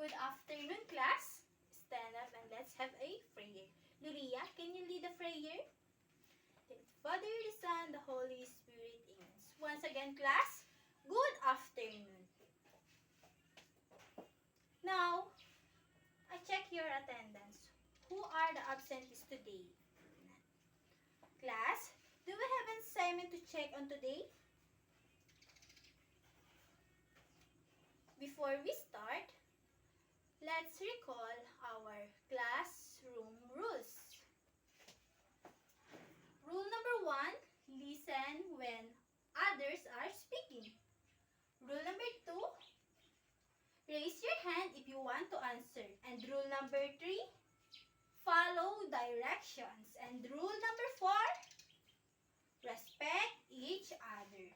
Good afternoon, class. Stand up and let's have a prayer. Luria, can you lead the prayer? The Father, the Son, the Holy Spirit. Amen. Once again, class, good afternoon. Now, I check your attendance. Who are the absentees today? Class, do we have an assignment to check on today? Before we start, let's recall our classroom rules. Rule number 1, listen when others are speaking. Rule number 2, raise your hand if you want to answer. And rule number 3, follow directions. And rule number 4, respect each other.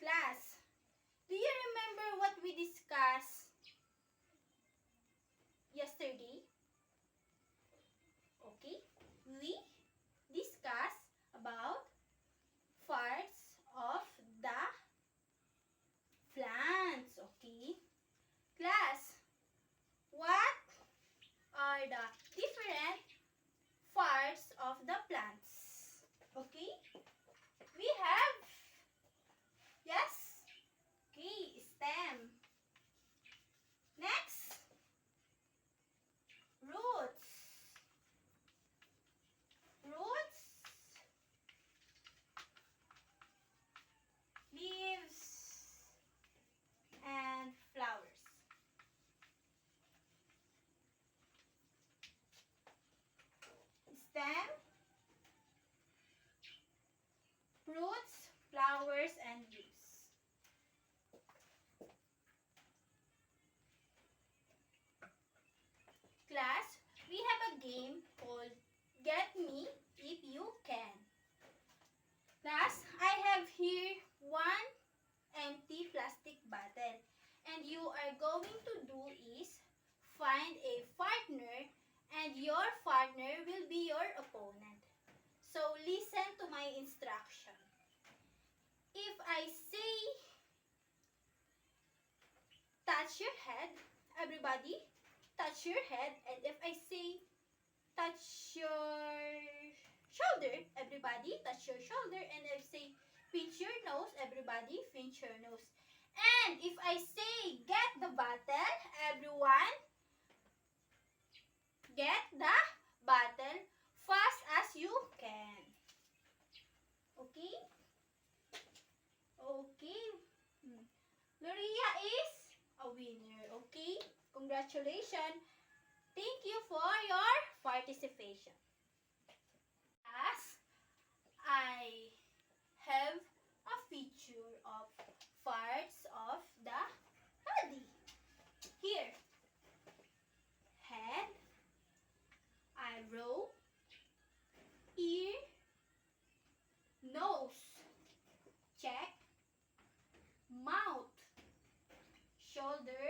Class, do you remember what we discussed yesterday? Okay, we discussed about parts of the plants. Okay, class, what are the different parts of the plants? Okay, we have, yes, okay, stem. Next, roots. Roots, leaves, and flowers. Stem, roots, flowers, and leaves. Class, we have a game called Get Me If You Can. Class, I have here one empty plastic bottle. And you are going to do is find a partner, and your partner will be your opponent. So listen to my instruction. If I say touch your head, everybody touch your head. And if I say touch your shoulder, everybody touch your shoulder. And if I say pinch your nose, everybody pinch your nose. And if I say get the bottle, everyone get the bottle fast as you can. Okay? Okay. Loria is a winner. Okay? Congratulations. Thank you for your participation. As I have a picture of parts of the body. Here, head, eyebrow, ear, nose, check, mouth, shoulder,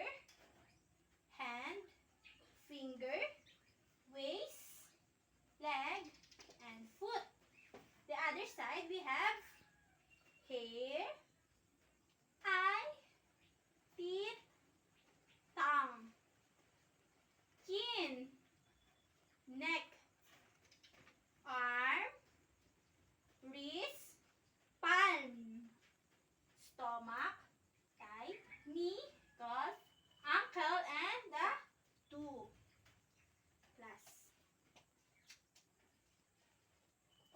hand, finger, waist, leg, and foot. The other side we have hair, eye, teeth, tongue, chin, neck, arm, wrist, palm, stomach, thigh, knee, calf, ankle, and the toe. Plus.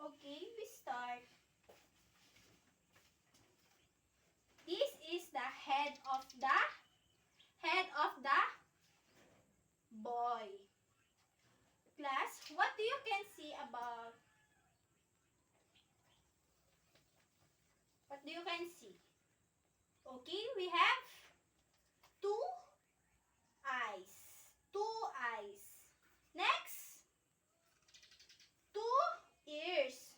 Okay, we start. This is the head of the boy. Class, what do you can see about? What do you can see? Okay, we have two eyes. Two eyes. Next, two ears.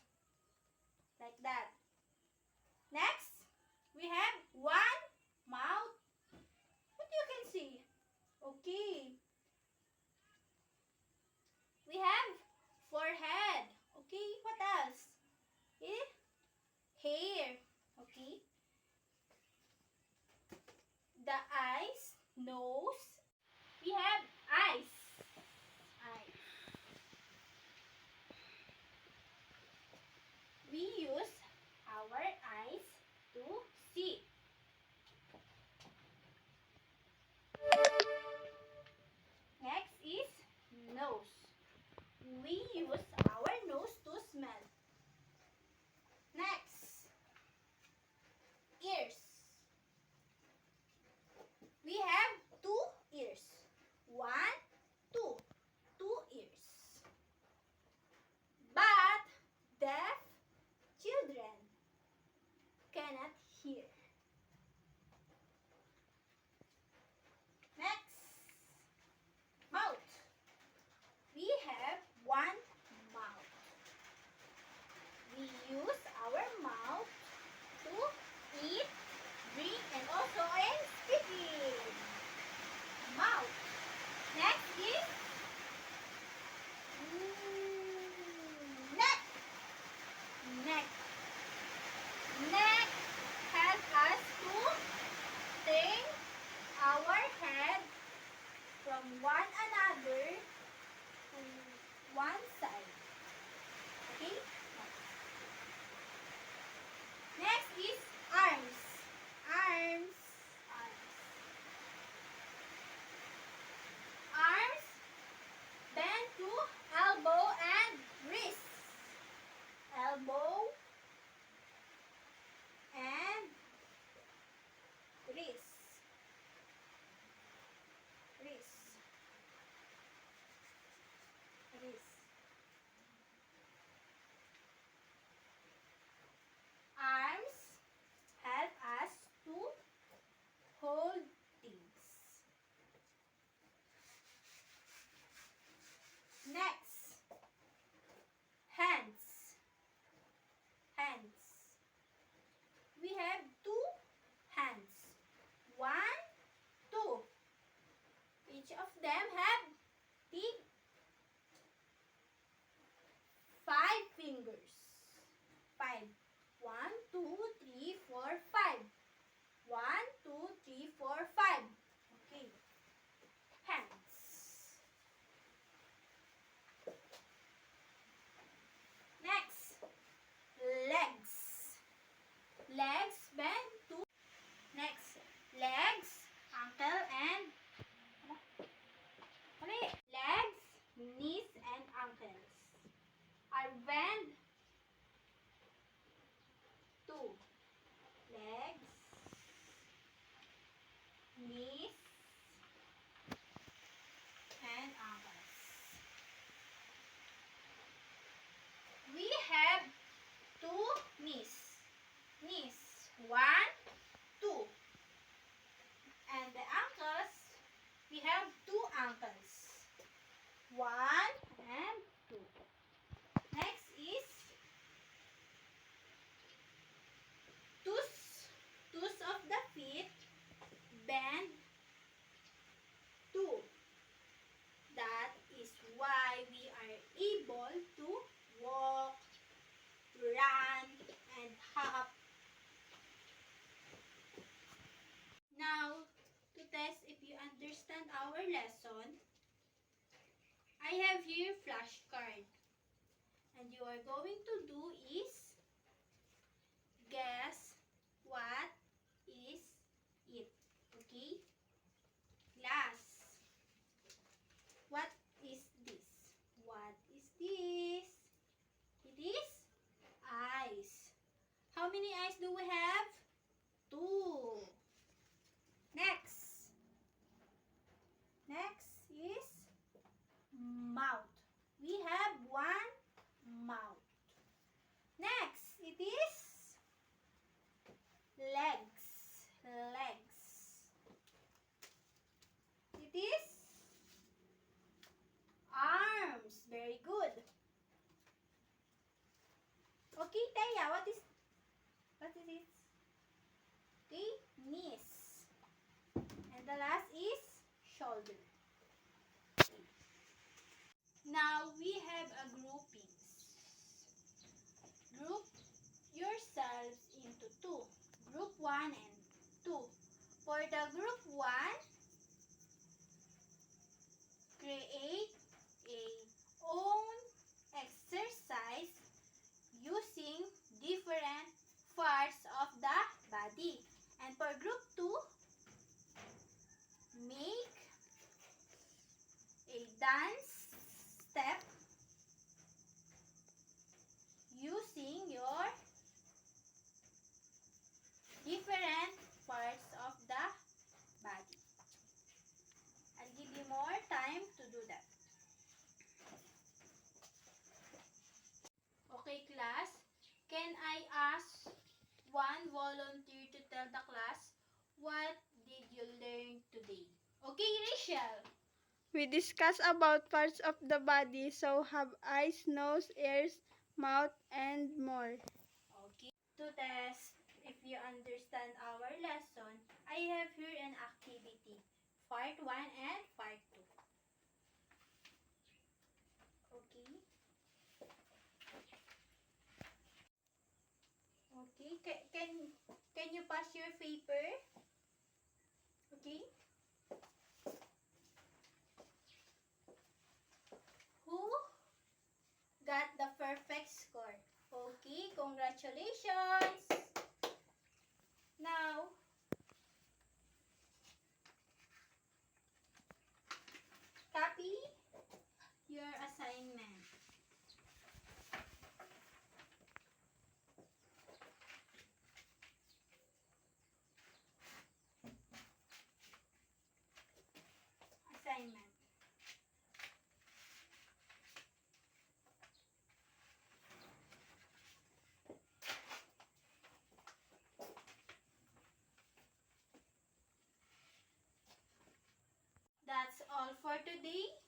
Like that. Next, we have one mouth. What you can see? Okay. We have forehead. Okay, what else? Hair. Okay. nose. We have eyes. Eyes. We use our eyes to see. Next is nose. We use our nose to smell. Next, ears. We have two ears. One, two. Two ears. But deaf children cannot hear. Next, mouth. We have one mouth. We use our mouth to eat, drink, and also in speaking. Mouth. Next is neck. Neck. Neck helps us to turn our head from one another to one side. Okay? Next is arms. Arms. Arms. Arms bend to elbow and wrist. Elbow and wrist. Wrist. Wrist. Arms help us to hold things. Next, hands. Hands. We have two hands. One, two. Each of them have big 5 fingers. 5. 1, 2, 3, 4, 5. 1, 2, 3, 4, 5. Okay. Hands. Next, legs. Legs bend to. Next, legs, ankle and legs, knees and ankles are bent to legs, knees and ankles. We have two knees. Knees. 1, 2. And the ankles, we have 2 ankles. 1 and 2. Next is toes. Toes of the feet bend 2. That is why we are able to walk, run, and hop. Now, to test if you understand our lesson, I have here flashcard. And you are going to do is guess what is it. Okay? Glass. What is this? What is this? It is eyes. How many eyes do we have? 2. Next. Next is mouth. We have 1 mouth. Next, it is legs. Legs. It is arms. Very good. Okay, Taya, what is it? Okay, knees. And the last is shoulder. Okay. Now we have a groupings. Group yourselves into 2. Group 1 and 2. For the group 1, We discuss about parts of the body, so have eyes, nose, ears, mouth, and more. Okay. To test if you understand our lesson, I have here an activity. Part 1 and Part 2. Okay. Okay. Can you pass your paper? Okay. Who got the perfect score? Okay, congratulations. Now, copy your assignment. Assignment. That's all for today.